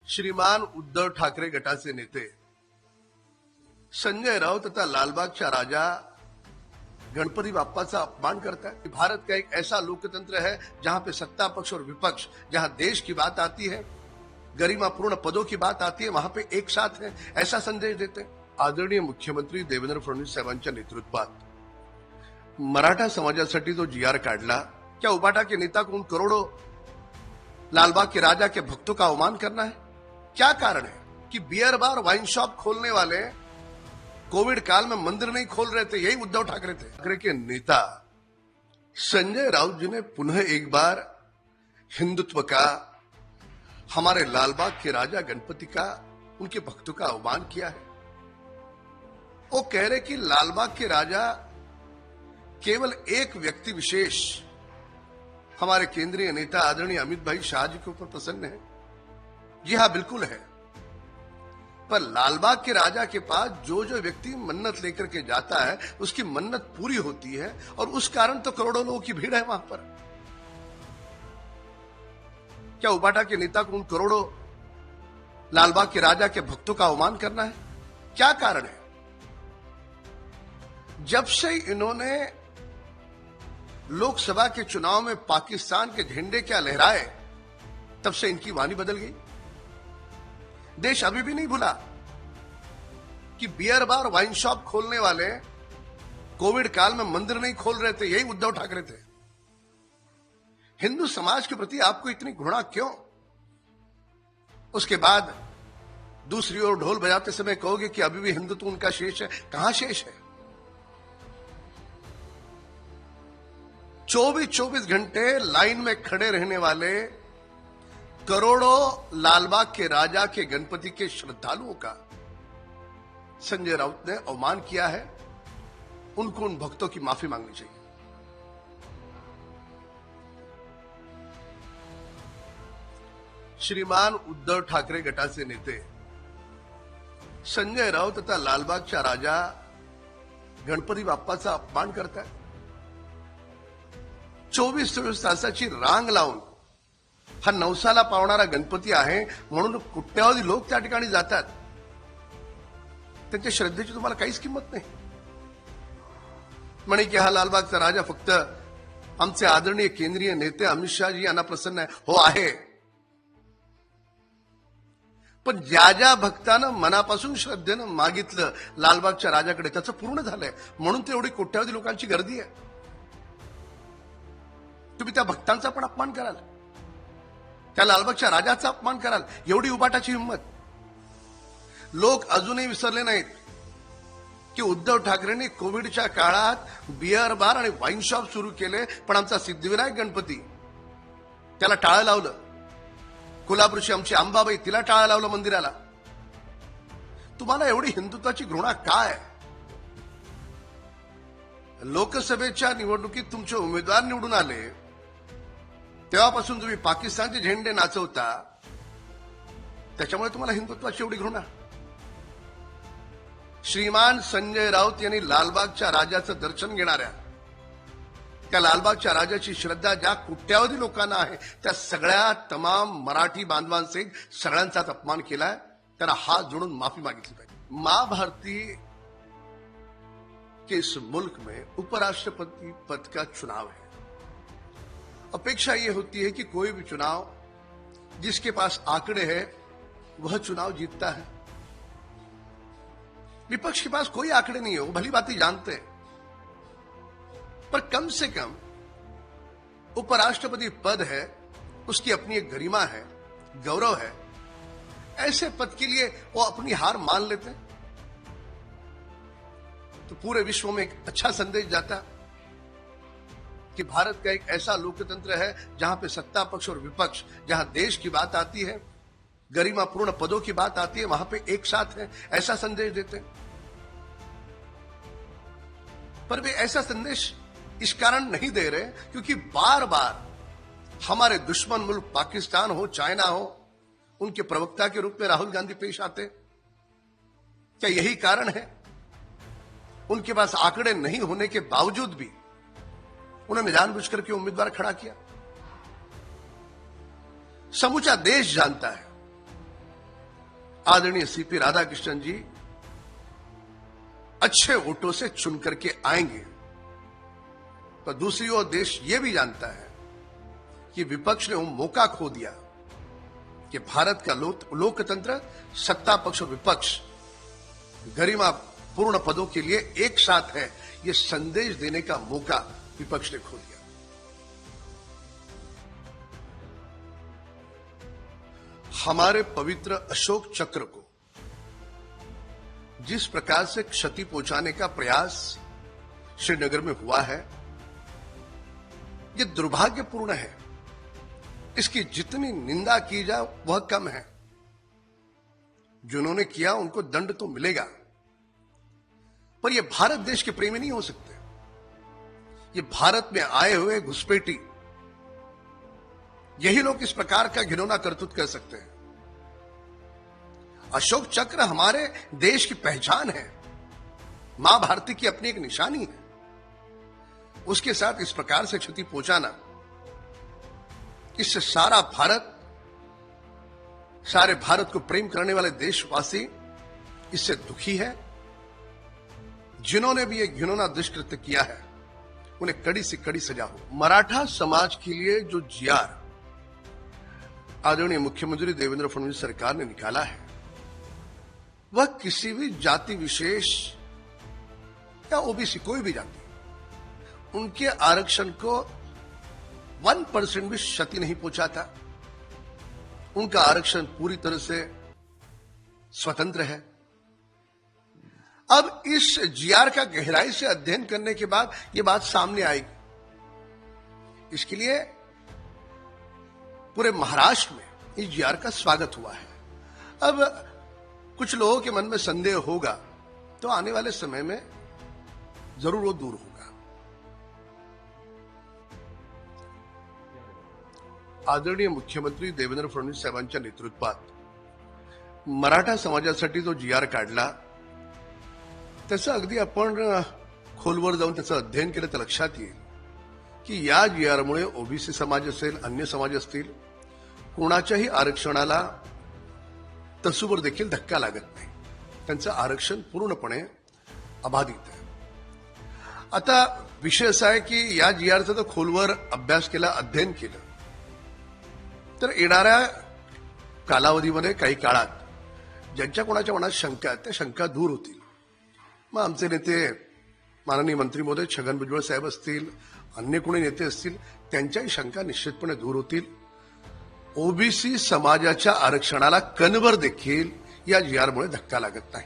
श्रीमान उद्धव ठाकरे गटाचे नेते संजय राऊत तथा लालबागच्या राजा गणपति बाप्पाचा अपमान करता है। भारत का एक ऐसा लोकतंत्र है जहां पे सत्ता पक्ष और विपक्ष, जहां देश की बात आती है, गरिमापूर्ण पदों की बात आती है, वहां पे एक साथ है, ऐसा संदेश देते हैं। आदरणीय मुख्यमंत्री देवेंद्र फडणवीस साहेबांच्या नेतृत्वात मराठा समाजासाठी जो जी आर काढला, क्या उबाटा के नेता को उन करोड़ों लालबाग के राजा के भक्तों का अवमान करना है? क्या कारण है कि बियर बार वाइन शॉप खोलने वाले कोविड काल में मंदिर नहीं खोल रहे थे? यही उद्धव ठाकरे थे। ठाकरे के नेता संजय राउत जी ने पुनः एक बार हिंदुत्व का, हमारे लालबाग के राजा गणपति का, उनके भक्तों का अवमान किया है। वो कह रहे कि लालबाग के राजा केवल एक व्यक्ति विशेष, हमारे केंद्रीय नेता आदरणीय अमित भाई शाह जी के ऊपर प्रसन्न है। जी हां, बिल्कुल है। पर लालबाग के राजा के पास जो जो व्यक्ति मन्नत लेकर के जाता है, उसकी मन्नत पूरी होती है, और उस कारण तो करोड़ों लोगों की भीड़ है वहां पर। क्या उबाटा के नेता को उन करोड़ों लालबाग के राजा के भक्तों का अवमान करना है? क्या कारण है? जब से इन्होंने लोकसभा के चुनाव में पाकिस्तान के झंडे क्या लहराए, तब से इनकी वाणी बदल गई। देश अभी भी नहीं भूला कि बियर बार वाइन शॉप खोलने वाले कोविड काल में मंदिर नहीं खोल रहे थे, यही उद्धव ठाकरे थे। हिंदू समाज के प्रति आपको इतनी घृणा क्यों? उसके बाद दूसरी ओर ढोल बजाते समय कहोगे कि अभी भी हिंदुत्व उनका शेष है। कहां शेष है? 24 घंटे लाइन में खड़े रहने वाले करोड़ों लालबाग के राजा के गणपति के श्रद्धालुओं का संजय राउत ने अवमान किया है। उनको उन भक्तों की माफी मांगनी चाहिए। श्रीमान उद्धव ठाकरे गटाचे नेते संजय राऊत तथा लालबागच्या राजा गणपती बाप्पाचा अपमान करताय। 24 तासाची रांग लावून हा नवसाला पावणारा गणपती आहे म्हणून कुठल्याही लोक त्या ठिकाणी जातात। त्यांच्या श्रद्धेची तुम्हाला काहीच किंमत नाही। म्हणे की हा लालबागचा राजा फक्त आमचे आदरणीय केंद्रीय नेते अमित शाह जी यांना प्रसन्न आहे। हो आहे, पण ज्या ज्या भक्तानं मनापासून श्रद्धेनं मागितलं लालबागच्या राजाकडे, त्याचं पूर्ण झालंय, म्हणून ते एवढी कोट्यावधी लोकांची गर्दी आहे। तुम्ही त्या भक्तांचा पण अपमान कराल, त्या लालबागच्या राजाचा अपमान कराल, एवढी उबाटाची हिंमत? लोक अजूनही विसरले नाहीत की उद्धव ठाकरेंनी कोविडच्या काळात बियर बार आणि वाईन शॉप सुरू केले, पण आमचा सिद्धिविनायक गणपती त्याला टाळं लावलं। कोल्हापूरची आमची अंबाबाई, तिला टाळं लावलं मंदिराला। तुम्हाला एवढी हिंदुत्वाची घृणा काय? लोकसभेच्या निवडणुकीत तुमचे उमेदवार निवडून आले तेव्हापासून तुम्ही पाकिस्तानचे झेंडे नाचवता, त्याच्यामुळे तुम्हाला हिंदुत्वाची एवढी घृणा? श्रीमान संजय राऊत यांनी लालबागच्या राजाचं दर्शन घेणाऱ्या, त्या लालबागच्या राजाची श्रद्धा ज्या कोट्यावधी लोकांना आहे, त्या सगळ्या तमाम मराठी बांधवांसहित सगळ्यांचाच अपमान केलाय। त्याला हात जोडून माफी मागितली पाहिजे। मां भारती के इस मुल्क में उपराष्ट्रपति पद का चुनाव है। अपेक्षा यह होती है कि कोई भी चुनाव जिसके पास आंकड़े हैं वह चुनाव जीतता है। विपक्ष के पास कोई आंकड़े नहीं है, वो भली बात ही जानते हैं, पर कम से कम उपराष्ट्रपति पद है, उसकी अपनी एक गरिमा है, गौरव है। ऐसे पद के लिए वो अपनी हार मान लेते हैं तो पूरे विश्व में एक अच्छा संदेश जाता कि भारत का एक ऐसा लोकतंत्र है जहां पे सत्ता पक्ष और विपक्ष, जहां देश की बात आती है, गरिमापूर्ण पदों की बात आती है, वहां पे एक साथ है, ऐसा संदेश देते हैं। पर वे ऐसा संदेश इस कारण नहीं दे रहे क्योंकि बार बार हमारे दुश्मन मुल्क पाकिस्तान हो, चाइना हो, उनके प्रवक्ता के रूप में राहुल गांधी पेश आते। क्या यही कारण है? उनके पास आंकड़े नहीं होने के बावजूद भी उन्होंने जानबूझकर के उम्मीदवार खड़ा किया। समूचा देश जानता है आदरणीय सीपी राधाकृष्णन जी अच्छे वोटों से चुन करके आएंगे। पर दूसरी ओर देश यह भी जानता है कि विपक्ष ने वो मौका खो दिया कि भारत का लोकतंत्र सत्ता पक्ष और विपक्ष गरिमा पूर्ण पदों के लिए एक साथ है, यह संदेश देने का मौका विपक्ष ने खो दिया। हमारे पवित्र अशोक चक्र को जिस प्रकार से क्षति पहुंचाने का प्रयास श्रीनगर में हुआ है, यह दुर्भाग्यपूर्ण है। इसकी जितनी निंदा की जाए वह कम है। जिन्होंने किया उनको दंड तो मिलेगा, पर यह भारत देश के प्रेमी नहीं हो सकते। ये भारत में आए हुए घुसपैठी, यही लोग इस प्रकार का घिनौना करतूत कर सकते हैं। अशोक चक्र हमारे देश की पहचान है, मां भारती की अपनी एक निशानी है। उसके साथ इस प्रकार से क्षति पहुंचाना, इससे सारे भारत को प्रेम करने वाले देशवासी इससे दुखी है। जिन्होंने भी एक घिनौना दुष्कृत्य किया है उन्हें कड़ी से कड़ी सजा हो। मराठा समाज के लिए जो जीआर आदरणीय मुख्यमंत्री देवेंद्र फडणवीस सरकार ने निकाला है, वह किसी भी जाति विशेष या ओबीसी कोई भी जाति उनके आरक्षण को 1% भी क्षति नहीं पहुंचाता। उनका आरक्षण पूरी तरह से स्वतंत्र है। अब इस जीआर का गहराई से अध्ययन करने के बाद यह बात सामने आएगी। इसके लिए पूरे महाराष्ट्र में इस जीआर का स्वागत हुआ है। अब कुछ लोगों के मन में संदेह होगा तो आने वाले समय में जरूर वो दूर होगा। आदरणीय मुख्यमंत्री देवेंद्र फडणवीस साहेबांच्या नेतृत्वात मराठा समाजासाठी जो जीआर काढला, त्याचं अगदी आपण खोलवर जाऊन त्याचं अध्ययन केलं तर लक्षात येईल की या जीआरमुळे ओबीसी समाज असेल, अन्य समाज असतील, कोणाच्याही आरक्षणाला तसूवर देखील धक्का लागत नाही। त्यांचं आरक्षण पूर्णपणे अबाधित आहे। आता विषय असा आहे की या जीआरचा जर खोलवर अभ्यास केला, अध्ययन केलं, तर येणाऱ्या कालावधीमध्ये काही काळात ज्यांच्या कोणाच्या मनात शंका आहेत त्या शंका दूर होतील। मग आमचे नेते माननीय मंत्री महोदय छगन भुजबळ साहेब असतील, अन्य कोणी नेते असतील, त्यांच्याही शंका निश्चितपणे दूर होतील। ओबीसी समाजाच्या आरक्षणाला कणभर देखील या जीआरमुळे धक्का लागत नाही।